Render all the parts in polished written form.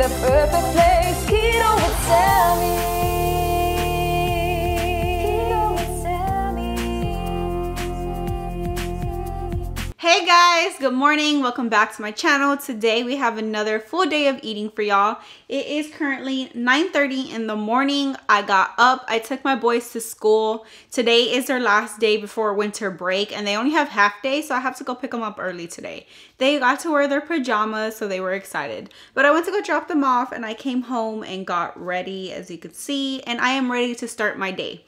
the perfect place. Keto with Sammy. Keto with Sammy. Hey guys, good morning. Welcome back to my channel. Today we have another full day of eating for y'all. It is currently 9:30 in the morning. I got up, I took my boys to school. Today is their last day before winter break and they only have half day, so I have to go pick them up early today. They got to wear their pajamas, so they were excited. But I went to go drop them off and I came home and got ready, as you can see, and I am ready to start my day.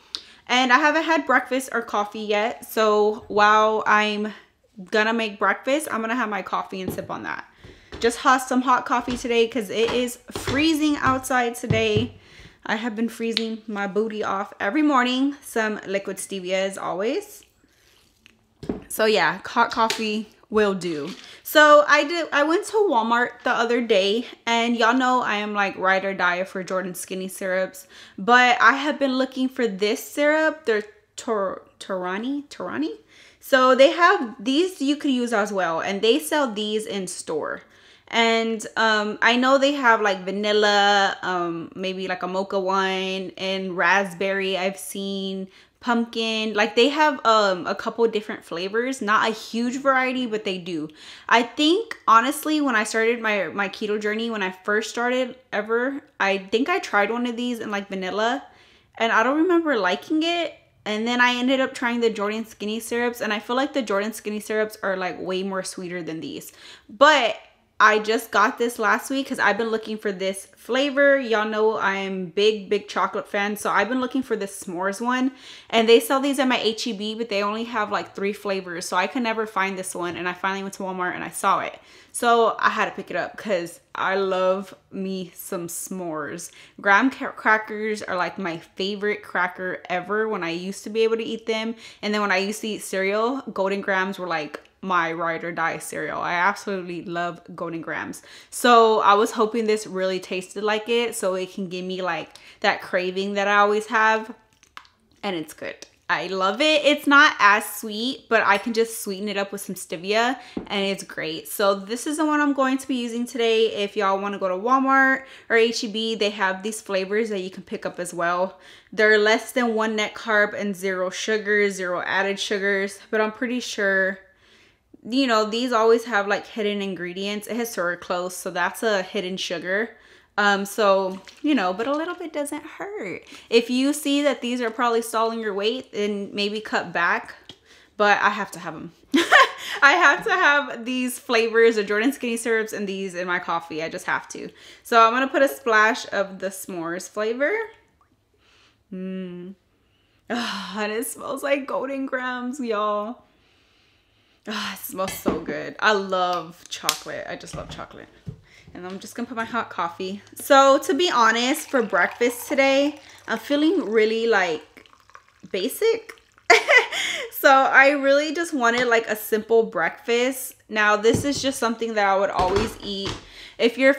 And I haven't had breakfast or coffee yet, so while I'm gonna make breakfast, I'm gonna have my coffee and sip on that. Just some hot coffee today because it is freezing outside today. I have been freezing my booty off every morning. Some liquid stevia as always. So yeah, hot coffee will do. So I went to Walmart the other day, and y'all know I am like ride or die for Jordan skinny syrups, but I have been looking for this syrup. They're Torani. So they have these you could use as well, and they sell these in store. And I know they have like vanilla, maybe like a mocha one, and raspberry I've seen, pumpkin. Like they have a couple different flavors, not a huge variety, but they do. I think honestly when I started my keto journey, when I first started ever, I think I tried one of these in like vanilla and I don't remember liking it. And then I ended up trying the Jordan skinny syrups, and I feel like the Jordan skinny syrups are like way more sweeter than these. But I just got this last week because I've been looking for this flavor. Y'all know I'm big chocolate fan, so I've been looking for this s'mores one, and they sell these at my HEB, but they only have like 3 flavors, so I could never find this one. And I finally went to Walmart and I saw it, so I had to pick it up because I love me some s'mores. Graham crackers are like my favorite cracker ever when I used to be able to eat them, and then when I used to eat cereal, Golden Grahams were like my ride or die cereal. I absolutely love Golden Grahams. So I was hoping this really tasted like it, so it can give me like that craving that I always have, and it's good. I love it. It's not as sweet, but I can just sweeten it up with some stevia and it's great. So this is the one I'm going to be using today. If y'all want to go to Walmart or HEB, they have these flavors that you can pick up as well. They're less than 1 net carb and 0 sugar, 0 added sugars, but I'm pretty sure, you know, these always have like hidden ingredients. It has sucralose, so that's a hidden sugar. So, you know, but a little bit doesn't hurt. If you see that these are probably stalling your weight, then maybe cut back, but I have to have them. I have to have these flavors, the Jordan skinny syrups, and these in my coffee. I just have to. So I'm going to put a splash of the s'mores flavor. And it smells like Golden Grahams, y'all. It smells so good. I love chocolate. I just love chocolate. And I'm just gonna put my hot coffee. So to be honest, for breakfast today, I'm feeling really like basic. So I really just wanted like a simple breakfast. Now this is just something that I would always eat. If you're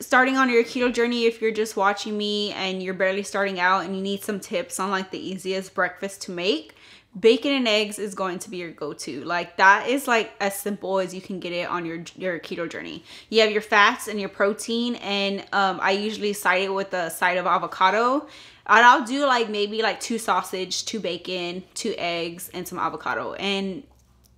starting on your keto journey, if you're just watching me and you're barely starting out and you need some tips on like the easiest breakfast to make, bacon and eggs is going to be your go-to. Like that is like as simple as you can get it on your keto journey. You have your fats and your protein, and I usually side it with a side of avocado, and I'll do like maybe like 2 sausage, 2 bacon, 2 eggs, and some avocado. And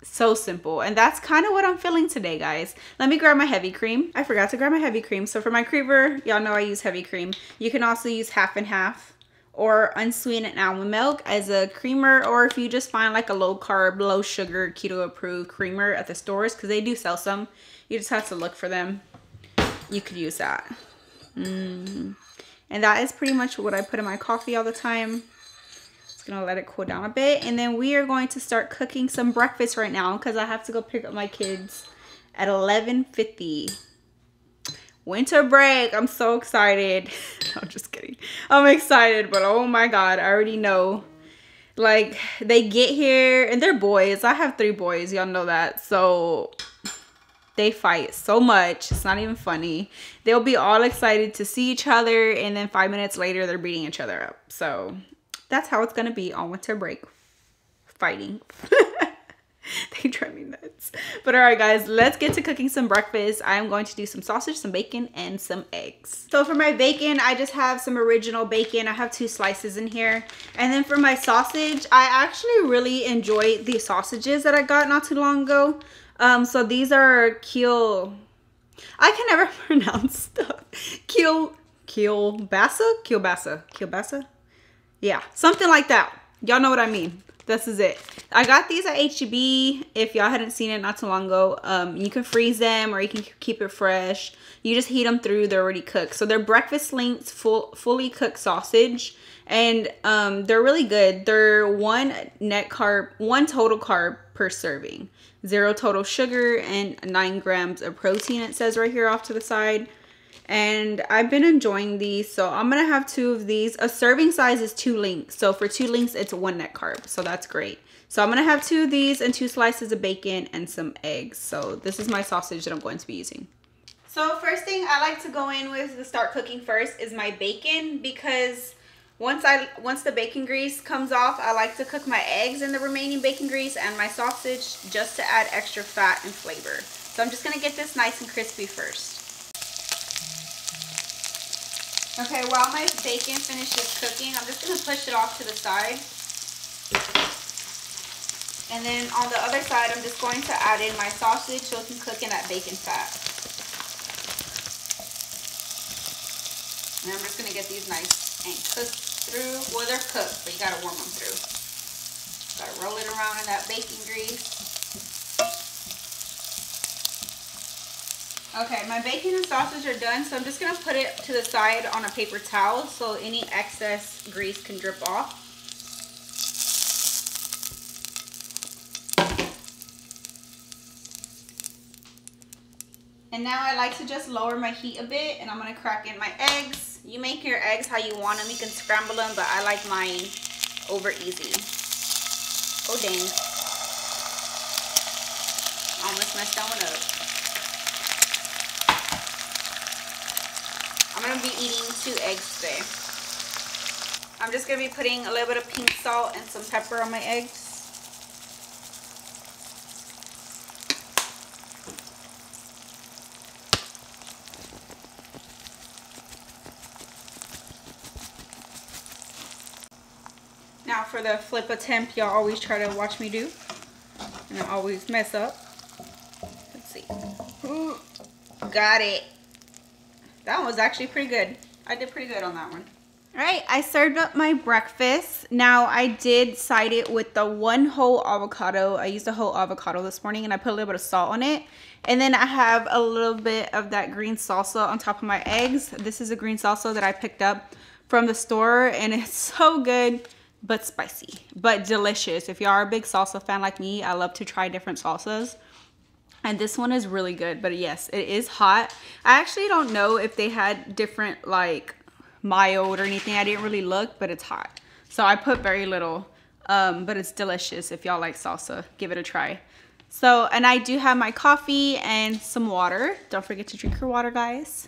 so simple. And that's kind of what I'm feeling today, guys. Let me grab my heavy cream. I forgot to grab my heavy cream. So for my creamer, y'all know I use heavy cream. You can also use half and half or unsweetened almond milk as a creamer, or if you just find like a low carb, low sugar, keto approved creamer at the stores, because they do sell some, you just have to look for them, you could use that. And that is pretty much what I put in my coffee all the time. Just gonna let it cool down a bit, and then we are going to start cooking some breakfast right now because I have to go pick up my kids at 11:50. Winter break. I'm so excited. I'm just kidding. I'm excited, but oh my God, I already know. Like they get here and they're boys. I have 3 boys. Y'all know that. So they fight so much. It's not even funny. They'll be all excited to see each other, and then 5 minutes later, they're beating each other up. So that's how it's going to be on winter break. Fighting. They drive me nuts. But all right, guys, let's get to cooking some breakfast. I am going to do some sausage, some bacon, and some eggs. So for my bacon, I just have some original bacon. I have 2 slices in here. And then for my sausage, I actually really enjoy the sausages that I got not too long ago. So these are I can never pronounce stuff. Kielbasa? Yeah, something like that. Y'all know what I mean. This is it. I got these at H-E-B. If y'all hadn't seen it not too long ago, you can freeze them or you can keep it fresh. You just heat them through. They're already cooked. So they're breakfast length, fully cooked sausage, and they're really good. They're 1 total carb per serving, 0 total sugar, and 9 grams of protein. It says right here off to the side. And I've been enjoying these, so I'm gonna have 2 of these. A serving size is 2 links, so for 2 links it's 1 net carb, so that's great. So I'm gonna have 2 of these and 2 slices of bacon and some eggs. So this is my sausage that I'm going to be using. So first thing I like to go in with to start cooking first is my bacon, because once the bacon grease comes off, I like to cook my eggs in the remaining bacon grease and my sausage just to add extra fat and flavor. So I'm just gonna get this nice and crispy first. Okay, while my bacon finishes cooking, I'm just going to push it off to the side. And then on the other side, I'm just going to add in my sausage so it can cook in that bacon fat. And I'm just going to get these nice and cooked through. Well, they're cooked, but you got to warm them through. Got to roll it around in that bacon grease. Okay, my bacon and sausage are done, so I'm just going to put it to the side on a paper towel so any excess grease can drip off. And now I like to just lower my heat a bit, and I'm going to crack in my eggs. You make your eggs how you want them. You can scramble them, but I like mine over easy. Oh, dang. Almost messed that one up. I'm going to be eating 2 eggs today. I'm just going to be putting a little bit of pink salt and some pepper on my eggs. Now for the flip attempt, y'all always try to watch me do. And I always mess up. Let's see. Ooh, got it. That one was actually pretty good. I did pretty good on that one. All right, I served up my breakfast. Now I did side it with the 1 whole avocado. I used a whole avocado this morning and I put a little bit of salt on it. And then I have a little bit of that green salsa on top of my eggs. This is a green salsa that I picked up from the store and it's so good, but spicy, but delicious. If y'all are a big salsa fan like me, I love to try different salsas. And this one is really good, but yes, it is hot. I actually don't know if they had different like mild or anything. I didn't really look, but it's hot. So I put very little, but it's delicious. If y'all like salsa, give it a try. So, and I do have my coffee and some water. Don't forget to drink your water, guys.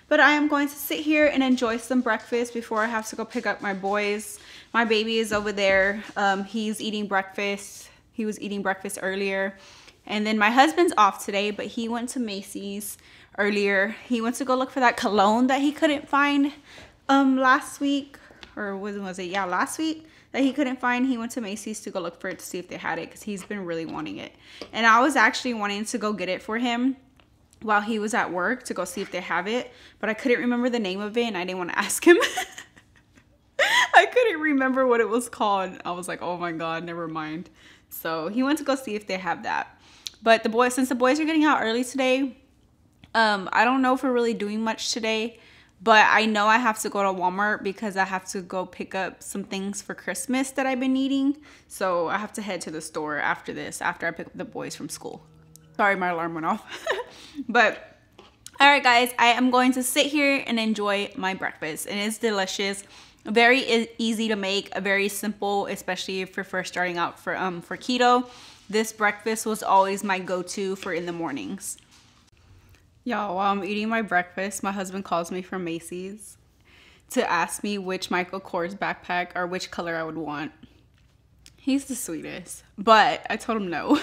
But I am going to sit here and enjoy some breakfast before I have to go pick up my boys. My baby is over there. He's eating breakfast. He was eating breakfast earlier. And then my husband's off today, but he went to Macy's earlier. He went to go look for that cologne that he couldn't find last week. Or was it? Yeah, last week that he couldn't find. He went to Macy's to go look for it to see if they had it because he's been really wanting it. And I was actually wanting to go get it for him while he was at work to go see if they have it. But I couldn't remember the name of it and I didn't want to ask him. I couldn't remember what it was called. I was like, oh my God, never mind. So he went to go see if they have that. But the boys, since the boys are getting out early today, I don't know if we're really doing much today, but I know I have to go to Walmart because I have to go pick up some things for Christmas that I've been needing. So I have to head to the store after this, after I pick up the boys from school. Sorry, my alarm went off. But all right, guys, I am going to sit here and enjoy my breakfast. And it's delicious. Very easy to make, very simple, especially if you're first starting out for keto. This breakfast was always my go-to for in the mornings. Y'all, while I'm eating my breakfast, my husband calls me from Macy's to ask me which Michael Kors backpack or which color I would want. He's the sweetest, but I told him no.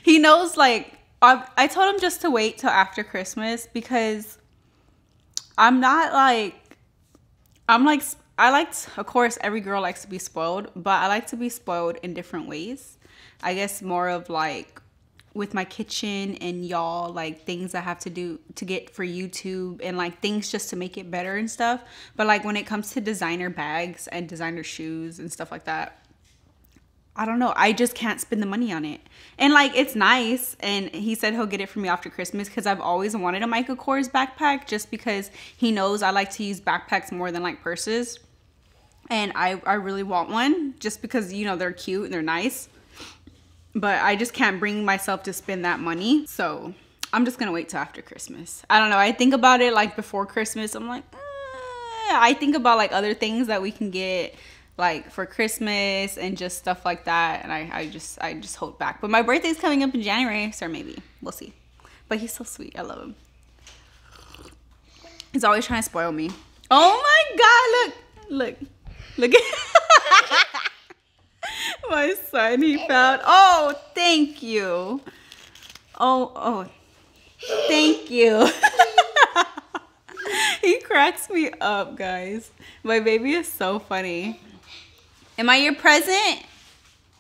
He knows, like, I told him just to wait till after Christmas because I'm not like, I'm like, I like, of course, every girl likes to be spoiled, but I like to be spoiled in different ways. I guess more of like with my kitchen and y'all, like things I have to do to get for YouTube and like things just to make it better and stuff. But like when it comes to designer bags and designer shoes and stuff like that, I don't know. I just can't spend the money on it. And like, it's nice. And he said he'll get it for me after Christmas because I've always wanted a Michael Kors backpack just because he knows I like to use backpacks more than like purses. And I really want one just because, you know, they're cute and they're nice. But I just can't bring myself to spend that money. So I'm just going to wait till after Christmas. I don't know. I think about it like before Christmas. I'm like, I think about like other things that we can get like for Christmas and just stuff like that, and I just hold back. But my birthday's coming up in January, so maybe we'll see. But he's so sweet. I love him. He's always trying to spoil me. Oh my god, look at my son. He found, oh, thank you. Oh, thank you. He cracks me up, guys. My baby is so funny. Am I your present?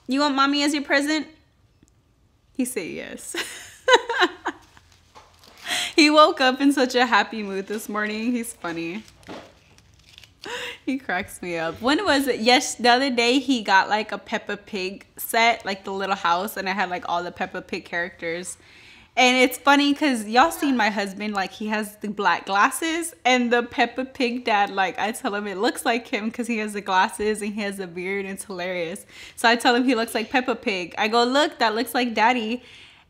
You want mommy as your present? He said yes. He woke up in such a happy mood this morning. He's funny. He cracks me up. When was it? Yes, the other day he got like a Peppa Pig set, like the little house, and I had like all the Peppa Pig characters. And it's funny because y'all seen my husband, like he has the black glasses, and the Peppa Pig dad, like I tell him it looks like him because he has the glasses and he has a beard and it's hilarious. So I tell him he looks like Peppa Pig. I go, look, that looks like daddy.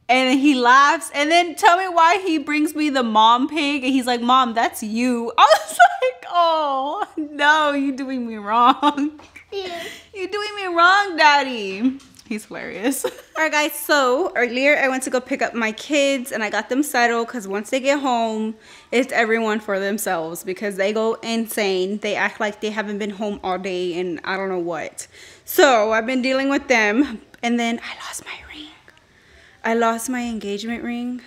And he laughs and then tell me why he brings me the mom pig. And he's like, Mom, that's you. I was like, oh, no, you're doing me wrong. You're doing me wrong, daddy. He's hilarious. All right, guys, so earlier I went to go pick up my kids and I got them settled because once they get home, it's everyone for themselves because they go insane. They act like they haven't been home all day and I don't know what. So I've been dealing with them, and then I lost my ring. I lost my engagement ring.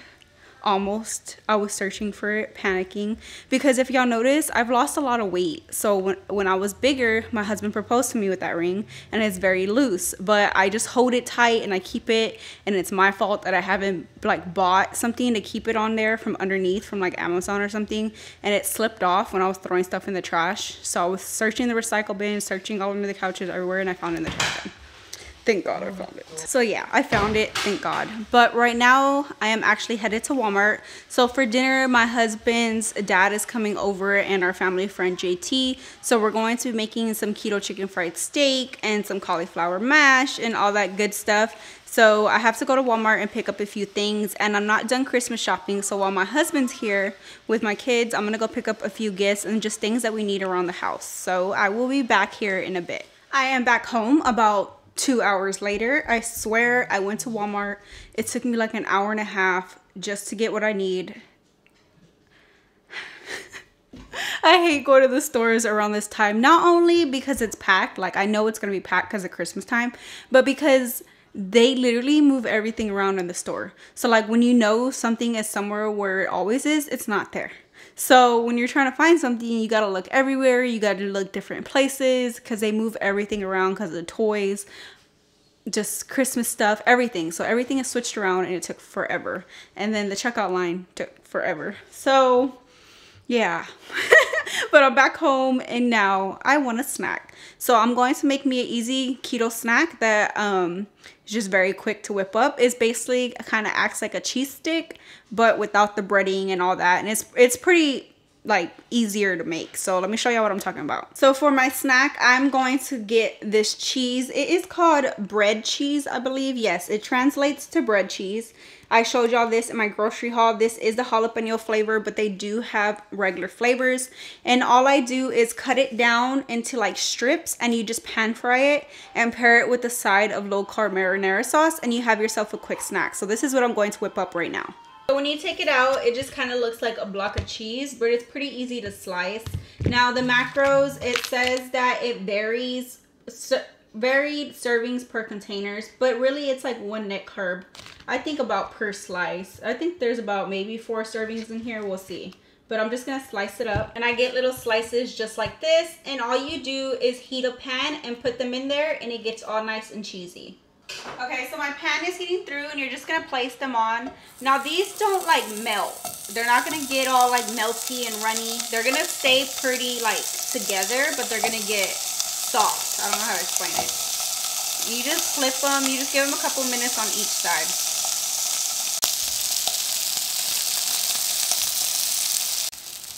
Almost. I was searching for it, panicking, because if y'all notice, I've lost a lot of weight. So when I was bigger, my husband proposed to me with that ring, and it's very loose, but I just hold it tight and I keep it, and it's my fault that I haven't like bought something to keep it on there from underneath from like Amazon or something, and it slipped off when I was throwing stuff in the trash. So I was searching the recycle bin, searching all under the couches, everywhere, and I found it in the trash bin. Thank God I found it. So yeah, I found it, thank God. But right now, I am actually headed to Walmart. So for dinner, my husband's dad is coming over and our family friend JT. So we're going to be making some keto chicken fried steak and some cauliflower mash and all that good stuff. So I have to go to Walmart and pick up a few things, and I'm not done Christmas shopping. So while my husband's here with my kids, I'm gonna go pick up a few gifts and just things that we need around the house. So I will be back here in a bit. I am back home about 2 hours later. I swear I went to Walmart. It took me like an hour and a half just to get what I need. I hate going to the stores around this time, not only because it's packed, like I know it's gonna be packed because of Christmas time, but because they literally move everything around in the store. So like when you know something is somewhere where it always is, it's not there. So when you're trying to find something, you gotta look everywhere. You gotta look different places because they move everything around because of the toys, just Christmas stuff, everything. So everything is switched around and it took forever. And then the checkout line took forever. So yeah. But I'm back home and now I want a snack. So I'm going to make me an easy keto snack that is just very quick to whip up. It's basically kind of acts like a cheese stick, but without the breading and all that. And it's pretty like easier to make. So let me show you what I'm talking about. So for my snack, I'm going to get this cheese. It is called bread cheese, I believe. Yes, it translates to bread cheese. I showed y'all this in my grocery haul. This is the jalapeno flavor, but they do have regular flavors. And all I do is cut it down into like strips, and you just pan fry it and pair it with a side of low carb marinara sauce, and you have yourself a quick snack. So this is what I'm going to whip up right now. So when you take it out, it just kind of looks like a block of cheese, but it's pretty easy to slice. Now the macros, it says that it varies, varied servings per containers, but really it's like 1 net carb I think about per slice. I think there's about maybe 4 servings in here. We'll see. But I'm just gonna slice it up. And I get little slices just like this. And all you do is heat a pan and put them in there and it gets all nice and cheesy. Okay, so my pan is heating through and you're just gonna place them on. Now these don't like melt. They're not gonna get all like melty and runny. They're gonna stay pretty like together, but they're gonna get soft. I don't know how to explain it. You just flip them, you just give them a couple minutes on each side.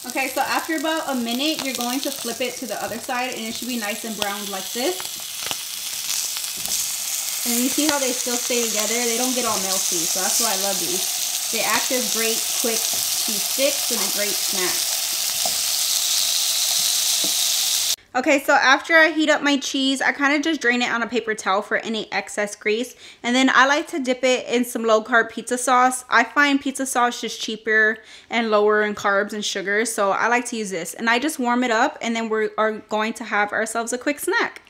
Okay, so after about a minute, you're going to flip it to the other side and it should be nice and browned like this. And you see how they still stay together? They don't get all melty, so that's why I love these. They act as great quick cheese sticks and a great snack. Okay, so after I heat up my cheese, I kind of just drain it on a paper towel for any excess grease. And then I like to dip it in some low-carb pizza sauce. I find pizza sauce just cheaper and lower in carbs and sugars, so I like to use this. And I just warm it up, and then we are going to have ourselves a quick snack.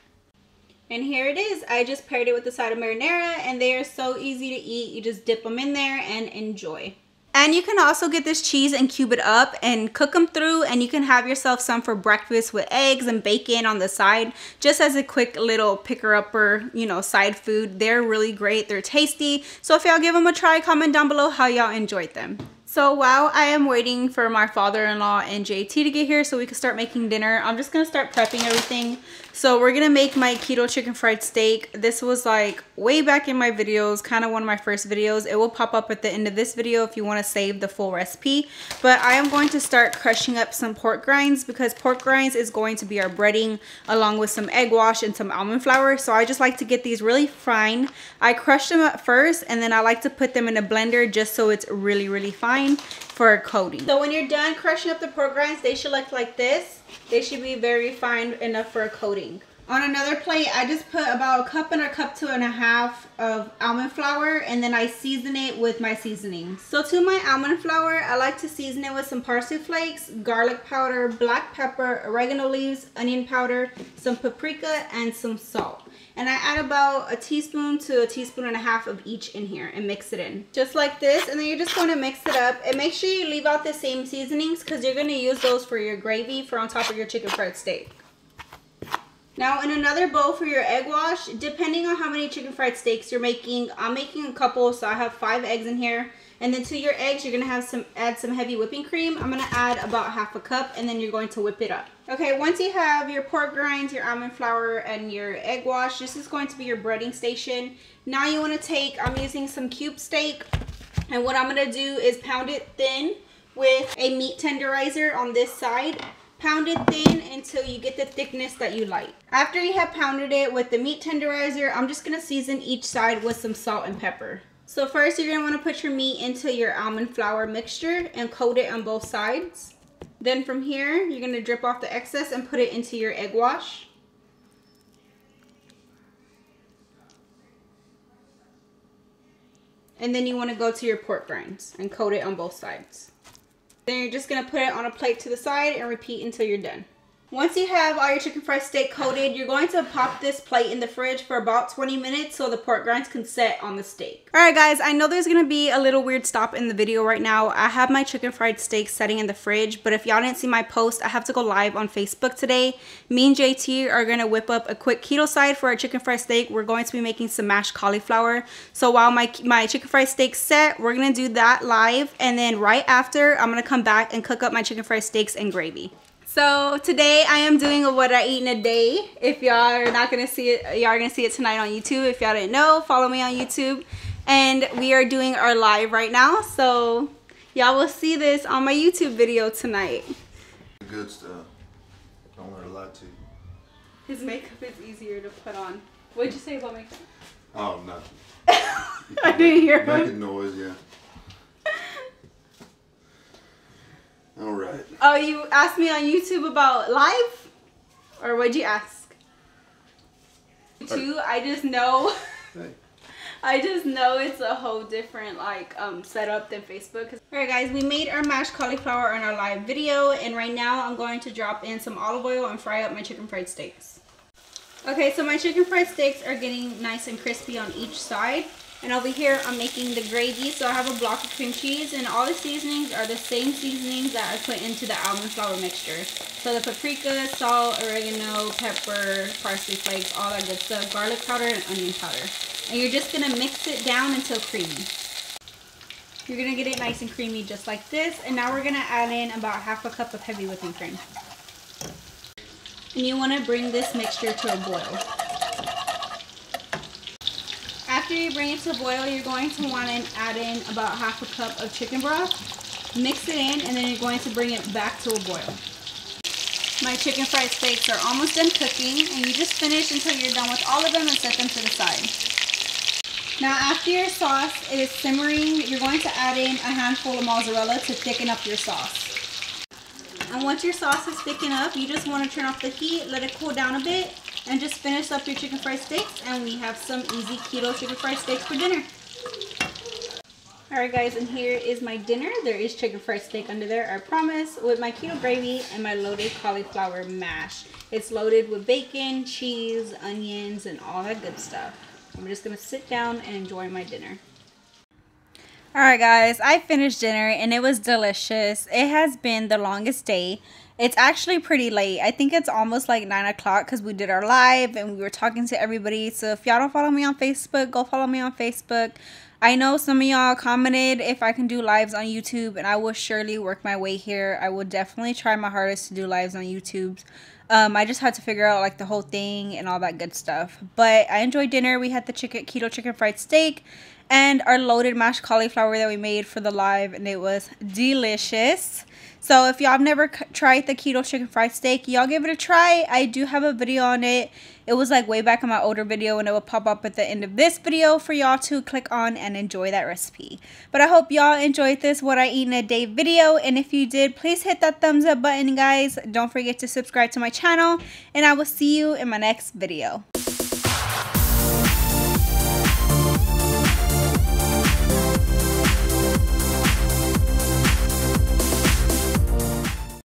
And here it is. I just paired it with a side of marinara, and they are so easy to eat. You just dip them in there and enjoy. And you can also get this cheese and cube it up and cook them through, and you can have yourself some for breakfast with eggs and bacon on the side, just as a quick little picker-upper, you know, side food. They're really great. They're tasty. So if y'all give them a try, comment down below how y'all enjoyed them. So while I am waiting for my father-in-law and JT to get here so we can start making dinner, I'm just going to start prepping everything. So we're going to make my keto chicken fried steak. This was like way back in my videos, kind of one of my first videos. It will pop up at the end of this video if you want to save the full recipe. But I am going to start crushing up some pork grinds because pork grinds is going to be our breading along with some egg wash and some almond flour. So I just like to get these really fine. I crush them up first and then I like to put them in a blender just so it's really, really fine for coating. So when you're done crushing up the pork grinds, they should look like this. They should be very fine enough for a coating. On another plate, I just put about a cup and a cup and a half of almond flour, and then I season it with my seasonings. So to my almond flour, I like to season it with some parsley flakes, garlic powder, black pepper, oregano leaves, onion powder, some paprika, and some salt. And I add about a teaspoon to a teaspoon and a half of each in here and mix it in. Just like this, and then you're just going to mix it up. And make sure you leave out the same seasonings because you're going to use those for your gravy for on top of your chicken fried steak. Now in another bowl for your egg wash, depending on how many chicken fried steaks you're making, I'm making a couple, so I have 5 eggs in here. And then to your eggs, you're going to add some heavy whipping cream. I'm going to add about half a cup, and then you're going to whip it up. Okay, once you have your pork grinds, your almond flour, and your egg wash, this is going to be your breading station. Now you want to take, I'm using some cube steak, and what I'm going to do is pound it thin with a meat tenderizer on this side. Pound it thin until you get the thickness that you like. After you have pounded it with the meat tenderizer, I'm just going to season each side with some salt and pepper. So first you're going to want to put your meat into your almond flour mixture and coat it on both sides. Then from here, you're going to drip off the excess and put it into your egg wash. And then you want to go to your pork grinds and coat it on both sides. Then you're just going to put it on a plate to the side and repeat until you're done. Once you have all your chicken fried steak coated, you're going to pop this plate in the fridge for about 20 minutes so the pork grinds can set on the steak. Alright guys, I know there's going to be a little weird stop in the video right now. I have my chicken fried steak setting in the fridge, but if y'all didn't see my post, I have to go live on Facebook today. Me and JT are going to whip up a quick keto side for our chicken fried steak. We're going to be making some mashed cauliflower. So while my chicken fried steak's set, we're going to do that live, and then right after, I'm going to come back and cook up my chicken fried steaks and gravy. So today I am doing a what I eat in a day. If y'all are not gonna see it, y'all are gonna see it tonight on YouTube. If y'all didn't know, follow me on YouTube. And we are doing our live right now, so y'all will see this on my YouTube video tonight. Good stuff. Don't let it lie to you. His makeup is easier to put on. What'd you say about makeup? Oh, nothing. I didn't hear him. Making noise, yeah. All right. Oh, you asked me on YouTube about live? Or what'd you ask? YouTube, I just know. Hey. I just know it's a whole different like setup than Facebook. Alright guys, we made our mashed cauliflower on our live video, and right now I'm going to drop in some olive oil and fry up my chicken fried steaks. Okay, so my chicken fried steaks are getting nice and crispy on each side. And over here, I'm making the gravy. So I have a block of cream cheese, and all the seasonings are the same seasonings that I put into the almond flour mixture. So the paprika, salt, oregano, pepper, parsley flakes, all that good stuff, garlic powder, and onion powder. And you're just gonna mix it down until creamy. You're gonna get it nice and creamy just like this. And now we're gonna add in about half a cup of heavy whipping cream. And you wanna bring this mixture to a boil. After you bring it to a boil, you're going to want to add in about half a cup of chicken broth. Mix it in, and then you're going to bring it back to a boil. My chicken fried steaks are almost done cooking, and you just finish until you're done with all of them and set them to the side. Now after your sauce is simmering, you're going to add in a handful of mozzarella to thicken up your sauce. And once your sauce is thickened up, you just want to turn off the heat, let it cool down a bit, and just finish up your chicken fried steaks, and we have some easy keto chicken fried steaks for dinner. Alright guys, and here is my dinner. There is chicken fried steak under there, I promise, with my keto gravy and my loaded cauliflower mash. It's loaded with bacon, cheese, onions, and all that good stuff. I'm just going to sit down and enjoy my dinner. Alright guys, I finished dinner and it was delicious. It has been the longest day. It's actually pretty late. I think it's almost like 9 o'clock because we did our live and we were talking to everybody. So if y'all don't follow me on Facebook, go follow me on Facebook. I know some of y'all commented if I can do lives on YouTube, and I will surely work my way here. I will definitely try my hardest to do lives on YouTube. I just had to figure out like the whole thing and all that good stuff. But I enjoyed dinner. We had the keto chicken fried steak and our loaded mashed cauliflower that we made for the live, and it was delicious. So if y'all have never tried the keto chicken fried steak, y'all give it a try. I do have a video on it. It was like way back in my older video, and it will pop up at the end of this video for y'all to click on and enjoy that recipe. But I hope y'all enjoyed this what I eat in a day video, and if you did, please hit that thumbs up button guys. Don't forget to subscribe to my channel, and I will see you in my next video.